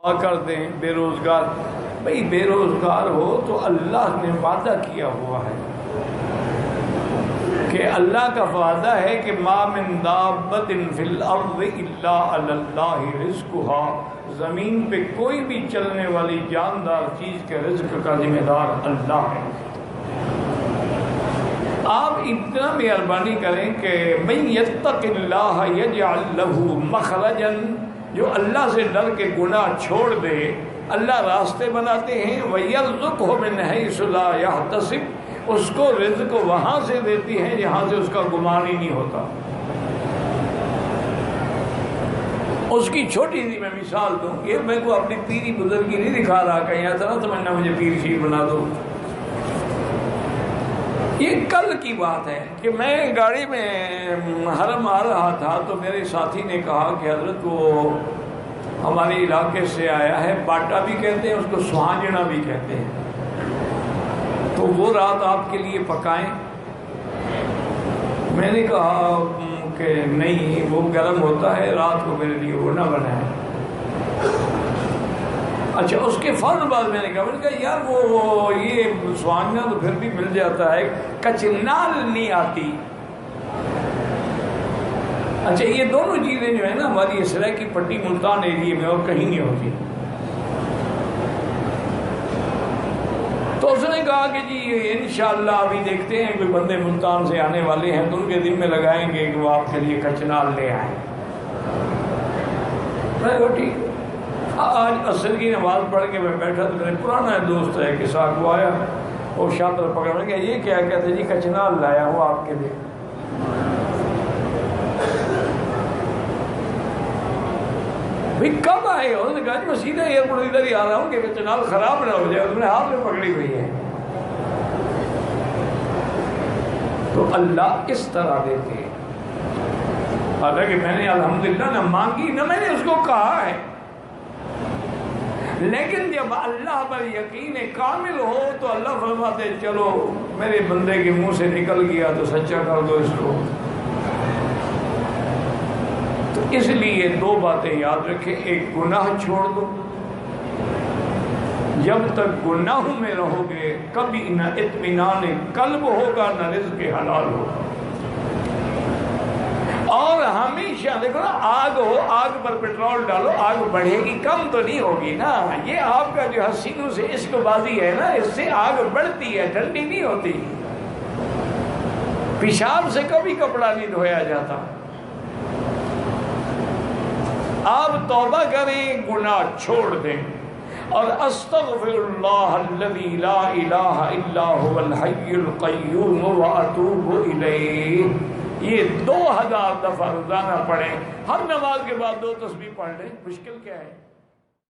کر دیں بے روزگار. بھئی بے روزگار ہو تو اللہ نے وعدہ کیا ہوا ہے کہ اللہ کا وعدہ ہے کہ ما من دابۃ فی الارض الا علی اللہ رزقها، زمین پہ کوئی بھی چلنے والی جاندار چیز کے رزق کا ذمہ دار اللہ ہے. آپ اتنا مہربانی کریں کہ من یتق اللہ یجعل لہ مخرجا، جو اللہ سے ڈر کے گناہ چھوڑ دے اللہ راستے بناتے ہیں. وَيَرْزُقْهُ مِنْ حَيْثُ لَا يَحْتَسِبُ، اس کو رزق وہاں سے دیتی ہیں جہاں سے اس کا گمان ہی نہیں ہوتا. اس کی چھوٹی سی میں مثال دوں، یہ میں کو اپنی پیری بزرگی نہیں دکھا رہا کہیں ایسا نہ سمجھنا مجھے پیر شیر بنا دو. یہ کل کی بات ہے کہ میں گاڑی میں حرم آ رہا تھا تو میرے ساتھی نے کہا کہ حضرت وہ ہمارے علاقے سے آیا ہے، باٹا بھی کہتے ہیں اس کو، سہانجنا بھی کہتے ہیں، تو وہ رات آپ کے لیے پکائیں. میں نے کہا کہ نہیں وہ گرم ہوتا ہے، رات کو میرے لیے وہ نہ بنائیں. اچھا اس کے فوراً بعد میں نے کہا یار وہ یہ سوانجنا تو پھر بھی مل جاتا ہے، کچنال نہیں آتی. اچھا یہ دونوں چیزیں جو ہے نا ہماری اسرائیل کی پٹی ملتان ایریے میں اور کہیں نہیں ہوتی. تو اس نے کہا کہ جی انشاءاللہ ابھی دیکھتے ہیں کوئی بندے ملتان سے آنے والے ہیں تو ان کے دن میں لگائیں گے کہ وہ آپ کے لیے کچنال لے آئیں. میں کہا ٹھیک. آج عصر کی نماز پڑھ کے میں بیٹھا تو میرے پرانا دوست ہے کہ ساتھ وہ آیا اور شاطر پکڑنے گیا، یہ کیا کہتے جی کچنال لایا ہوں آپ کے لیے. بھئی کب آئے ہو؟ نے کہا جی میں سیدھا ایئرپورٹ ادھر ہی آ رہا ہوں کہ کچنال خراب نہ ہو جائے، تم نے ہاتھ میں پکڑی ہوئی ہے. تو اللہ اس طرح دیتے ہیں. حالانکہ میں نے الحمدللہ نہ مانگی نہ میں نے اس کو کہا ہے، لیکن جب اللہ پر یقین کامل ہو تو اللہ فرماتے چلو میرے بندے کے منہ سے نکل گیا تو سچا کر دو اس کو. تو اس لیے دو باتیں یاد رکھیں، ایک گناہ چھوڑ دو، جب تک گناہوں میں رہو گے کبھی نہ اطمینان قلب ہوگا نہ رزق حلال ہوگا. اور ہمیشہ دیکھو نا آگ ہو، آگ پر پیٹرول ڈالو آگ بڑھے گی، کم تو نہیں ہوگی نا. یہ آپ کا جو حسینوں سے عشق بازی ہے نا اس سے آگ بڑھتی ہے، ٹھنڈی نہیں ہوتی. پیشاب سے کبھی کپڑا نہیں دھویا جاتا. آپ توبہ کریں، گناہ چھوڑ دیں اور استغفر اللہ الذی لا الہ الا هو الحی القیوم واتوب الیہ، یہ 2000 دفعہ روزانہ پڑھیں. ہر نماز کے بعد 2 تسبیح پڑھ لیں، مشکل کیا ہے؟